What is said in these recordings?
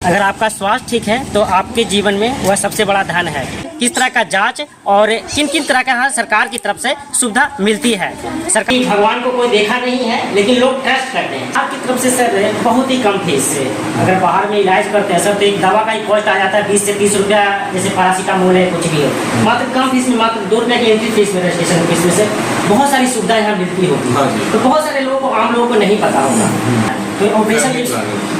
अगर आपका स्वास्थ्य ठीक है तो आपके जीवन में वह सबसे बड़ा धन है। किस तरह का जांच और किन किन तरह का यहाँ सरकार की तरफ से सुविधा मिलती है। सरकार भगवान को कोई देखा नहीं है लेकिन लोग ट्रस्ट करते हैं। आपकी तरफ से सर बहुत ही कम फीस से अगर बाहर में इलाज करते हैं सर तो एक दवा का ही कॉस्ट आ जाता है 20 से 30 रुपया, जैसे पैरासीटामोल है कुछ भी हो, मात्र कम फीस में, मात्र 2 रुपये की एंट्री फीस में, रजिस्ट्रेशन फीस में से बहुत सारी सुविधा यहाँ मिलती होगी। तो बहुत सारे लोगों को, आम लोगों को नहीं पता होगा। तो ऑपरेशन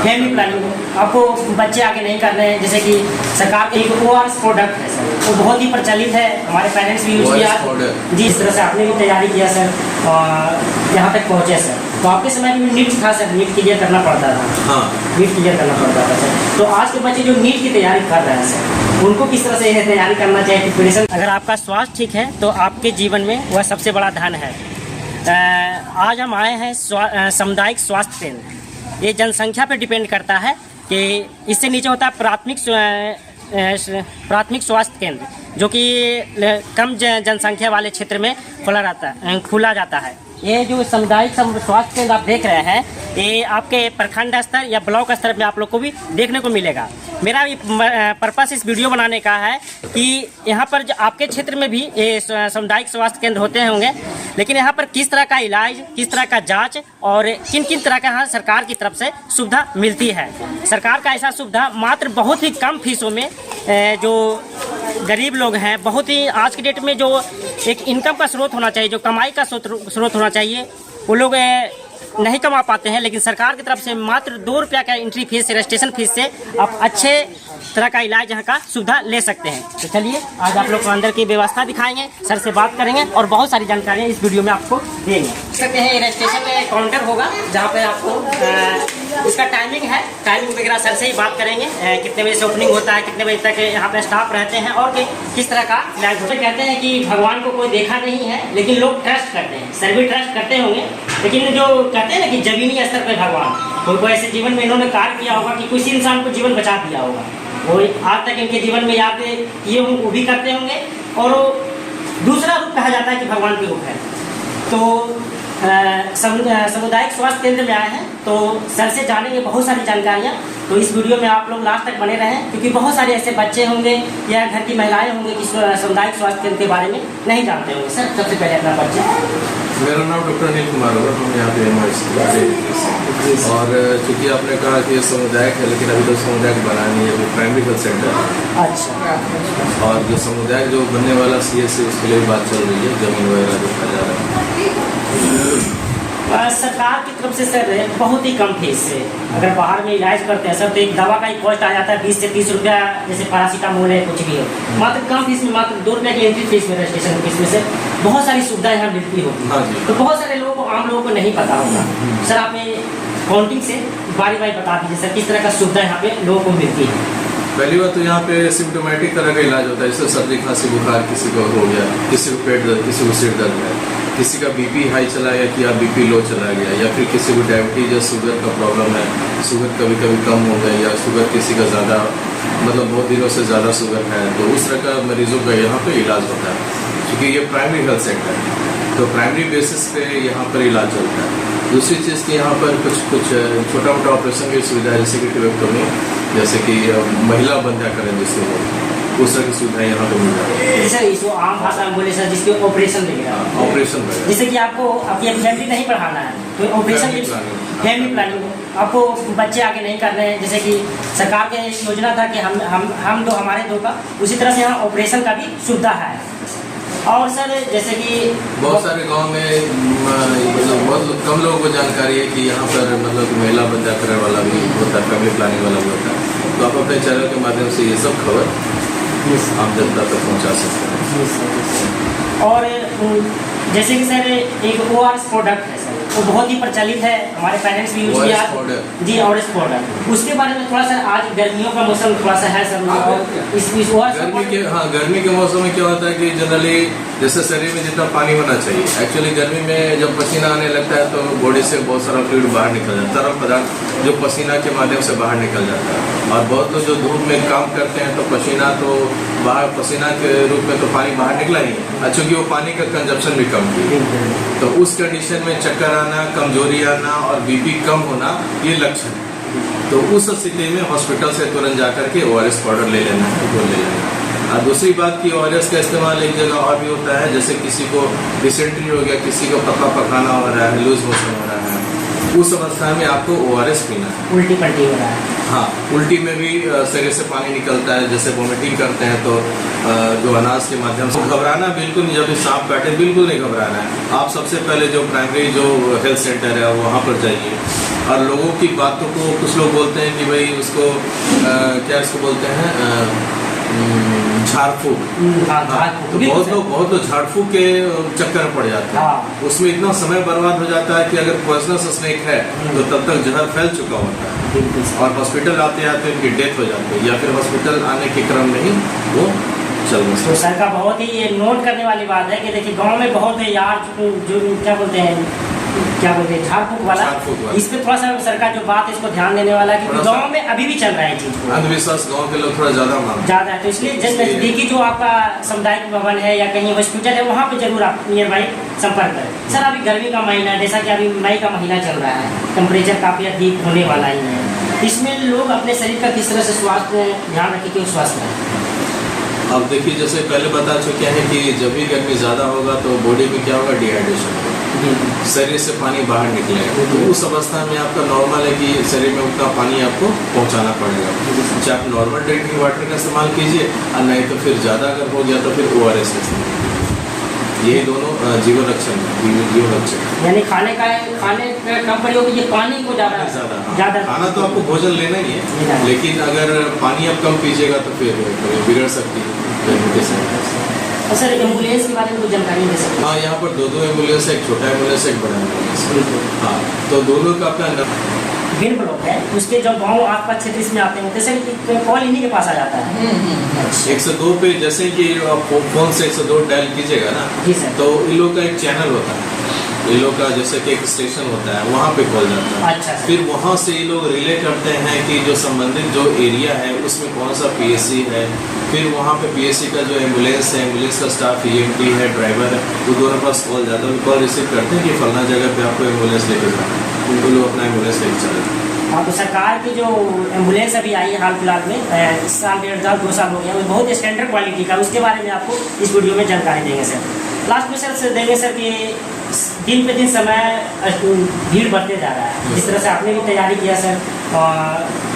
फैमिली प्लानिंग आपको बच्चे आगे नहीं कर रहे हैं, जैसे कि सरकार के एक ORS प्रोडक्ट है सर, वो बहुत ही प्रचलित है, हमारे पेरेंट्स भी यूज किया जी। इस तरह से आपने भी तैयारी किया सर, यहाँ तक पहुँचे सर। तो आपके समय में नीट था सर, नीट क्लियर करना पड़ता था। हाँ, नीट क्लियर करना पड़ता था सर। तो आज के बच्चे जो नीट की तैयारी कर रहे हैं सर, उनको किस तरह से यह तैयारी करना चाहिए प्रिपरेशन। अगर आपका स्वास्थ्य ठीक है तो आपके जीवन में वह सबसे बड़ा धन है। आज हम आए हैं सामुदायिक स्वास्थ्य केंद्र। ये जनसंख्या पे डिपेंड करता है कि इससे नीचे होता है प्राथमिक स्वास्थ्य केंद्र, जो कि कम जनसंख्या वाले क्षेत्र में खुला जाता है। ये जो सामुदायिक स्वास्थ्य केंद्र आप देख रहे हैं, ये आपके प्रखंड स्तर या ब्लॉक स्तर में आप लोग को भी देखने को मिलेगा। मेरा भी पर्पस इस वीडियो बनाने का है कि यहाँ पर जो आपके क्षेत्र में भी ये सामुदायिक स्वास्थ्य केंद्र होते होंगे, लेकिन यहाँ पर किस तरह का इलाज, किस तरह का जांच और किन किन तरह का यहाँ सरकार की तरफ से सुविधा मिलती है। सरकार का ऐसा सुविधा मात्र बहुत ही कम फीसों में, जो गरीब लोग हैं, बहुत ही आज की डेट में जो एक इनकम का स्रोत होना चाहिए, जो कमाई का स्रोत होना चाहिए, वो लोग नहीं कमा पाते हैं। लेकिन सरकार की तरफ से मात्र 2 रुपया का एंट्री फीस से, रजिस्ट्रेशन फीस से आप अच्छे तरह का इलाज यहाँ का सुविधा ले सकते हैं। तो चलिए आज आप लोग को अंदर की व्यवस्था दिखाएंगे, सर से बात करेंगे और बहुत सारी जानकारियाँ इस वीडियो में आपको देंगे। सकते हैं रजिस्ट्रेशन में काउंटर होगा जहाँ पे आपको इसका टाइमिंग है, टाइमिंग वगैरह सर से ही बात करेंगे, कितने बजे से ओपनिंग होता है, कितने बजे तक यहाँ पे स्टाफ रहते हैं और किस तरह का इलाज होता है। कहते हैं कि भगवान को कोई देखा नहीं है लेकिन लोग ट्रस्ट करते हैं, सर भी ट्रस्ट करते होंगे, लेकिन जो कहते हैं ना कि जमीनी स्तर पर भगवान कोई ऐसे जीवन में इन्होंने कार्य किया होगा कि किसी इंसान को जीवन बचा दिया होगा, वो आज तक इनके जीवन में याद किए होंगे, वो भी करते होंगे। और दूसरा रूप कहा जाता है कि भगवान के रूप है। तो सामुदायिक स्वास्थ्य केंद्र में आए हैं तो सर से जानेंगे बहुत सारी जानकारियाँ। तो इस वीडियो में आप लोग लास्ट तक बने रहें, क्योंकि बहुत सारे ऐसे बच्चे होंगे या घर की महिलाएं होंगे कि सामुदायिक स्वास्थ्य केंद्र के बारे में नहीं जानते होंगे। सर सबसे पहले अपना परिचय। मेरा नाम डॉक्टर अनिल कुमार है, हम यहाँ पे और चूँकि आपने कहा कि ये सामुदायिक है, लेकिन अभी तो सामुदायिक बना नहीं है, वो प्राइमरी हेल्थ सेंटर है। अच्छा। और जो सामुदायिक जो बनने वाला CSC उसके लिए बात चल रही है, जमीन वगैरह देखा जा रहा है। सरकार की तरफ से सर बहुत ही कम फीस से अगर बाहर में इलाज करते हैं सर तो एक दवा का ही कॉस्ट आ जाता है 20 से 30 रुपया, जैसे पैरासीटामोल है कुछ भी हो, मात्र कम फीस में, मात्र 2 रुपये की एंट्री फीस में, रजिस्ट्रेशन फीस में से बहुत सारी सुविधा यहाँ मिलती होगी। तो बहुत सारे लोगों को, आम लोगों को नहीं पता होगा। सर आप काउंटिंग से बारी बारी बता दीजिए सर किस तरह का सुविधा यहाँ पे लोगों को मिलती है। पहली बात तो यहाँ पे सिम्टोमेटिक तरह का इलाज होता है, जैसे सर्दी खांसी बुखार किसी को हो गया, किसी को पेट दर्द, किसी को सिर दर्द है, किसी का BP हाई चला गया कि या BP लो चला गया, या फिर किसी को डायबिटीज या शुगर का प्रॉब्लम है, शुगर कभी कभी कम हो गया, या शुगर किसी का ज़्यादा, मतलब बहुत दिनों से ज़्यादा शुगर है, तो उस तरह का मरीजों का यहाँ पे इलाज होता है। क्योंकि ये प्राइमरी हेल्थ सेंटर है तो प्राइमरी बेसिस पे यहाँ पर इलाज चलता है। दूसरी चीज़ कि यहाँ पर कुछ छोटा मोटा ऑपरेशन की सुविधा है, जैसे कि ट्यूबेक्टोमी, जैसे कि महिला बंध्याकरण जिसको उस तरह की सुविधा यहाँ पर मिल जाती है। सर इसको आम भाषा में बोले सर, जिसके ऑपरेशन वगैरह, ऑपरेशन जैसे कि आपको अपनी फैमिली नहीं बढ़ाना है तो ऑपरेशन, फैमिली प्लानिंग, आपको बच्चे आगे नहीं कर रहे हैं, जैसे कि सरकार की योजना था कि हम दो हमारे दो का, उसी तरह से यहाँ ऑपरेशन का भी सुविधा है। और सर जैसे कि बहुत सारे गांव में मतलब बहुत कम लोगों को जानकारी है कि यहाँ पर मतलब महिला बंध्याकरण वाला भी होता है, फैमिली प्लानिंग वाला भी होता है। तो आप अपने चैनल के माध्यम से ये सब खबर आप जनता तक पहुँचा सकते हैं। और जैसे कि सर एक ORS प्रोडक्ट है सर, वो बहुत ही प्रचलित है, हमारे पेरेंट्स भी यूज किया जी। ORS प्रोडक्ट, उसके बारे में थोड़ा सर, आज गर्मियों का मौसम थोड़ा सा है सर, गर्मी के मौसम में क्या होता है कि जनरली जैसे शरीर में जितना पानी होना चाहिए, एक्चुअली गर्मी में जब पसीना आने लगता है तो बॉडी से बहुत सारा फ्लूइड बाहर निकल जाता है, तरल पदार्थ जो पसीना के माध्यम से बाहर निकल जाता है। और बहुत लोग जो धूप में काम करते हैं तो पसीना तो बाहर, पसीना के रूप में तो पानी बाहर निकला ही है, चूँकि वो पानी का कंजप्शन भी कम किया, तो उस कंडीशन में चक्कर आना, कमजोरी आना और BP कम होना ये लक्षण है। तो उस स्थिति में हॉस्पिटल से तुरंत जाकर के ORS पाउडर ले लेना है, वो ले लेना है। और दूसरी बात कि ORS का इस्तेमाल एक जगह और भी होता है, जैसे किसी को डिसेंट्री हो गया, किसी को पखाना हो रहा है, लूज मोशन हो रहा है, उस अवस्था में आपको ORS पीना है। उल्टी पल्टी हो रहा है। हाँ, उल्टी में भी शरीर से पानी निकलता है, जैसे वोमिटिंग करते हैं तो जो अनाज के माध्यम से घबराना बिल्कुल नहीं, जब भी सांप काटे बिल्कुल नहीं घबराना है। आप सबसे पहले जो प्राइमरी जो हेल्थ सेंटर है वहाँ पर जाइए, और लोगों की बातों को कुछ लोग बोलते हैं कि भाई उसको क्या इसको बोलते हैं झाड़ फूक। तो बहुत लोग झाड़ फूक के चक्कर में पड़ जाते हैं। उसमें इतना समय बर्बाद हो जाता है कि अगर पॉइजनस स्नेक है तो तब तक जहर फैल चुका होता है और हॉस्पिटल आते आते उनकी डेथ हो जाती है, या फिर हॉस्पिटल आने के क्रम में ही वो चल गए। तो सर का बहुत ही ये नोट करने वाली बात है कि देखिए गांव में बहुत है यार जो क्या बोलते हैं झाड़ फूक वाला, इस पे थोड़ा सा सरकार जो बात है इसको ध्यान देने वाला है कि गांव में अभी भी चल रहा है चीज। अंधविश्वास गांव के लोग थोड़ा ज्यादा है, तो इसलिए जब नजदीकी जो आपका सामुदायिक भवन है या कहीं हॉस्पिटल है वहाँ पे जरूर आप नियर बाई संपर्क करें। सर अभी गर्मी का महीना है, जैसा कि अभी मई का महीना चल रहा है, टेम्परेचर काफी अधिक होने वाला ही है, इसमें लोग अपने शरीर का किस तरह से स्वास्थ्य ध्यान रखें कि स्वस्थ रहे। अब देखिए जैसे पहले बता चुके हैं कि जब भी गर्मी ज़्यादा होगा तो बॉडी में क्या होगा, डिहाइड्रेशन होगा, शरीर से पानी बाहर निकलेगा। तो उस अवस्था में आपका नॉर्मल है कि शरीर में उतना पानी आपको पहुंचाना पड़ेगा। चाहे आप नॉर्मल ड्रिंकिंग वाटर का इस्तेमाल कीजिए, और नहीं तो फिर ज़्यादा अगर हो गया तो फिर ORS का इस्तेमाल कीजिए। ये दोनों जीवन रक्षण यानी खाने कम प्रयोग ये पानी को ज़्यादा खाना तो आपको भोजन लेना ही है, लेकिन अगर पानी आप कम पीजिएगा तो फिर बिगड़ सकती है। सर एम्बुलेंस के बारे में कुछ जानकारी दे सकते हैं? हाँ, यहाँ पर दो एम्बुलेंस है, एक छोटा एम्बुलेंस एक बड़ा एम्बुलेंस। हाँ, तो दोनों का अपना बिन ब्लॉक है, उसके जो गाँव आसपास क्षेत्र इसमें आते हैं जैसे कॉल इन्हीं के पास आ जाता है। 102 पे जैसे कि आप फोन से 102 डायल कीजिएगा ना, तो इन लोग का एक चैनल होता है, ये लोग का जैसे कि एक स्टेशन होता है, वहाँ पे कॉल जाता है। अच्छा। फिर वहाँ से ये लोग रिले करते हैं कि जो संबंधित जो एरिया है उसमें कौन सा PSC है, फिर वहाँ पे PSC का जो एम्बुलेंस है, एम्बुलेंस का स्टाफ EMT है, ड्राइवर है, वो दोनों पास कॉल जाता है, कॉल रिसीव करते हैं कि फलना जगह पे आपको एम्बुलेंस लेकर जाना है, उनको लोग अपना एम्बुलेंस लेकर चले। हाँ, तो सरकार की जो एम्बुलेंस अभी आई है हाल फिलहाल में, इस साल 1.5-2 साल हो गया, वो बहुत स्टैंडर्ड क्वालिटी का, उसके बारे में आपको इस वीडियो में जानकारी देंगे सर। लास्ट में सर देंगे सर कि दिन पे दिन समय भीड़ बढ़ते जा रहा है, जिस तरह से आपने भी तैयारी किया सर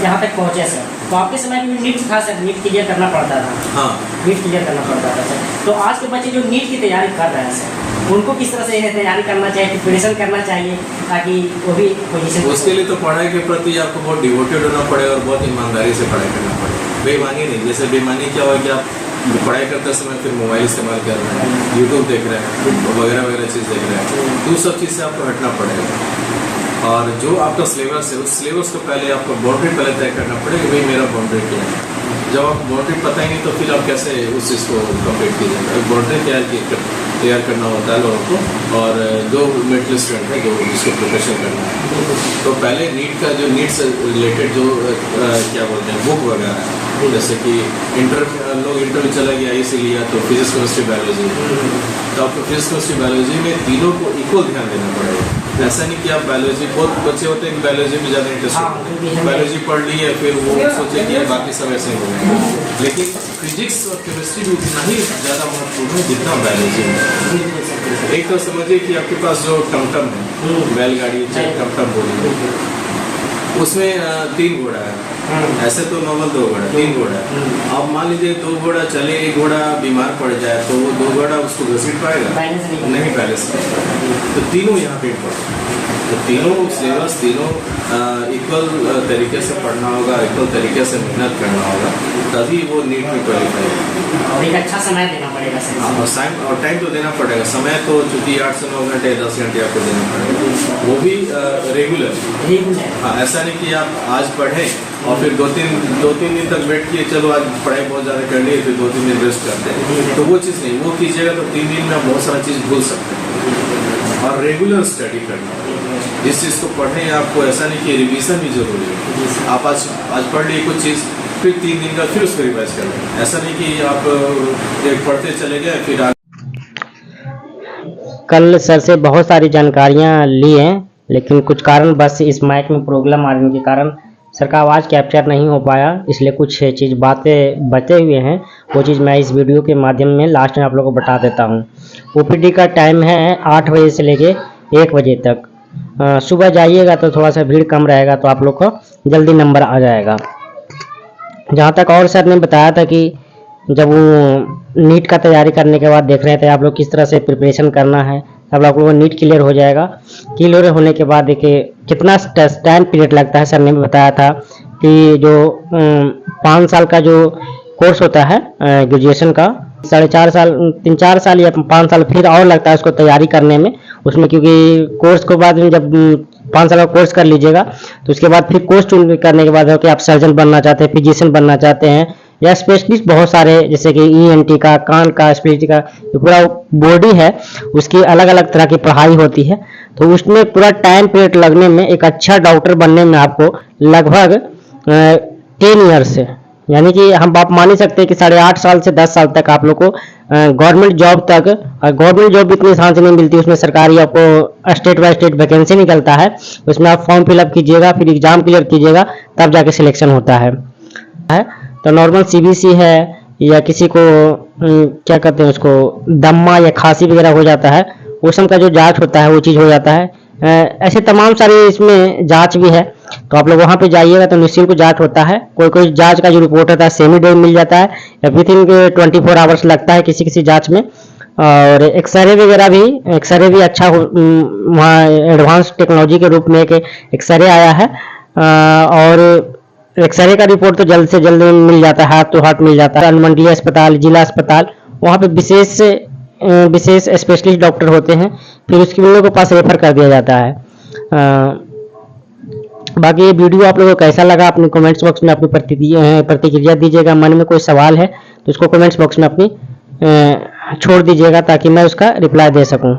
यहाँ तक पहुँचे सर, तो आपके समय में नीट था सर, नीट क्लियर करना पड़ता था। हाँ, नीट क्लियर करना पड़ता था सर। तो आज के बच्चे जो नीट की तैयारी कर रहे हैं सर, उनको किस तरह से तैयारी करना चाहिए, प्रिपरेशन करना चाहिए ताकि वो भी पोजीशन। उसके लिए तो पढ़ाई के प्रति आपको बहुत डिवोटेड होना पड़ेगा और बहुत ईमानदारी से पढ़ाई करना पड़ेगा, बेईमानी नहीं। जैसे बेईमानी क्या हो कि आप पढ़ाई करते समय फिर मोबाइल इस्तेमाल कर रहे हैं, यूट्यूब देख रहे हैं, वगैरह वगैरह चीज़ देख रहे हैं, तो उस सब चीज़ से आपको हटना पड़ेगा। और जो आपका सिलेबस है उस सिलेबस को पहले आपको बाउंड्री पहले तय करना पड़ेगा कि भाई मेरा बाउंड्री क्या है। जब आप बाउंड्री पता ही नहीं तो फिर आप कैसे उस चीज़ को कंप्लीट कीजिएगा। बाउंड्री तैयार करना होता है लोगों को, और जो मिडिल स्टूडेंट है जो जिसको प्रिपरेशन करना है, तो पहले नीट का जो नीट से रिलेटेड जो क्या बोलते हैं बुक वगैरह है, जैसे कि लोग इंटरव्यू चला गया इसी लिया तो फिजिक्स केमिस्ट्री बायोलॉजी, तो आपको फिजिक्स केमिस्ट्री बायोलॉजी में तीनों को इक्वल ध्यान देना पड़ेगा। ऐसा नहीं कि आप बायोलॉजी, बहुत बच्चे होते हैं कि बायोलॉजी में ज़्यादा इंटरेस्ट होता है, बायोलॉजी पढ़ ली है फिर वो सोचे कि बाकी सब ऐसे ही हो गए, लेकिन फिजिक्स और केमिस्ट्री भी उतना ही ज़्यादा महत्वपूर्ण है जितना बायोलॉजी में। एक तो समझिए कि आपके पास जो टमटम है, बैलगाड़ी चाहे टमटम बोलिए, उसमें 3 घोड़ा है, ऐसे तो नॉर्मल 2 घोड़ा, 3 घोड़ा है। अब मान लीजिए 2 घोड़ा चले, एक घोड़ा बीमार पड़ जाए तो वो 2 घोड़ा उसको घसीट पाएगा नहीं, बैलेंस तो तीनों यहाँ पे तो तीनों सिलेबस तीनों इक्वल तरीके से पढ़ना होगा, इक्वल तरीके से मेहनत करना होगा, तभी वो नीट में क्वालिफाई होगा। और एक अच्छा समय देना पड़ेगा सर। और टाइम तो देना पड़ेगा। समय तो चूँकि 8 से 9 घंटे 10 घंटे आपको देना पड़ेगा, वो भी रेगुलर। हाँ, ऐसा नहीं कि आप आज पढ़ें और फिर 2-3 दिन तक वेट किए, चलो आज पढ़ाई बहुत ज़्यादा कर ली फिर 2-3 दिन रेस्ट करते हैं, तो वो चीज़ नहीं। वो कीजिएगा तो 3 दिन में आप बहुत सारा चीज़ भूल सकते हैं। और रेगुलर स्टडी करना, जिस चीज़ को पढ़ें आपको ऐसा नहीं कि रिवीजन भी जरूरी है। आप आज पढ़ लिए कुछ चीज़, फिर 3 दिन का फिर उसको रिवाइज कर लें, ऐसा नहीं कि आप एक पढ़ते चले गए फिर कल सर से बहुत सारी जानकारियाँ ली हैं, लेकिन कुछ कारण बस इस माइक में प्रॉब्लम आने के कारण सर का आवाज़ कैप्चर नहीं हो पाया, इसलिए कुछ चीज़ बातें बचे हुए हैं, वो चीज़ मैं इस वीडियो के माध्यम में लास्ट में आप लोगों को बता देता हूँ। ओपीडी का टाइम है 8 बजे से लेके 1 बजे तक। सुबह जाइएगा तो थोड़ा सा भीड़ कम रहेगा, तो आप लोग को जल्दी नंबर आ जाएगा। जहाँ तक और सर ने बताया था कि जब वो नीट का तैयारी करने के बाद देख रहे थे आप लोग किस तरह से प्रिपरेशन करना है, तब आप लोगों को नीट क्लियर हो जाएगा। क्लियर होने के बाद देखिए कितना टाइम पीरियड लगता है। सर ने भी बताया था कि जो 5 साल का जो कोर्स होता है ग्रेजुएशन का, 4.5 साल 3-4 साल या 5 साल फिर और लगता है उसको तैयारी करने में उसमें, क्योंकि कोर्स के बाद जब 5 साल का कोर्स कर लीजिएगा तो उसके बाद फिर कोर्स चुन करने के बाद हो कि आप सर्जन बनना चाहते हैं, फिजिशियन बनना चाहते हैं या स्पेशलिस्ट बहुत सारे, जैसे कि ईएनटी का, कान का, स्पेशलिस्ट का, जो पूरा बॉडी है उसकी अलग अलग तरह की पढ़ाई होती है। तो उसमें पूरा टाइम पीरियड लगने में, एक अच्छा डॉक्टर बनने में आपको लगभग 10 ईयर्स से, यानी कि हम आप मान ही सकते हैं कि 8.5 साल से 10 साल तक आप लोग को गवर्नमेंट जॉब तक, गवर्नमेंट जॉब भी इतनी आसान से नहीं मिलती, उसमें सरकारी आपको स्टेट बाय स्टेट वैकेंसी निकलता है, उसमें आप फॉर्म फिलअप कीजिएगा, फिर एग्जाम क्लियर कीजिएगा, तब जाके सिलेक्शन होता है। तो नॉर्मल सीबीसी है या किसी को क्या कहते हैं उसको दम्मा या खांसी वगैरह हो जाता है, उस समय का जो जांच होता है वो चीज़ हो जाता है। ऐसे तमाम सारे इसमें जांच भी है, तो आप लोग वहाँ पे जाइएगा तो निश्चित को जांच होता है। कोई कोई जांच का जो रिपोर्ट होता है सेमी डे मिल जाता है या विथिन 24 आवर्स लगता है किसी किसी जांच में। और एक्सरे वगैरह भी, एक्सरे भी अच्छा वहाँ एडवांस टेक्नोलॉजी के रूप में एक एक्सरे आया है, और एक्सरे का रिपोर्ट तो जल्द से जल्द मिल जाता है, हाथ तो हाथ मिल जाता है। अनुमंडलीय अस्पताल, जिला अस्पताल, वहाँ पे विशेष स्पेशलिस्ट डॉक्टर होते हैं, फिर उसके उन लोगों के पास रेफर कर दिया जाता है। बाकी ये वीडियो आप लोगों को कैसा लगा अपने कमेंट्स बॉक्स में अपनी प्रतिक्रिया दीजिएगा। मन में कोई सवाल है तो उसको कमेंट्स बॉक्स में अपनी छोड़ दीजिएगा ताकि मैं उसका रिप्लाई दे सकूं।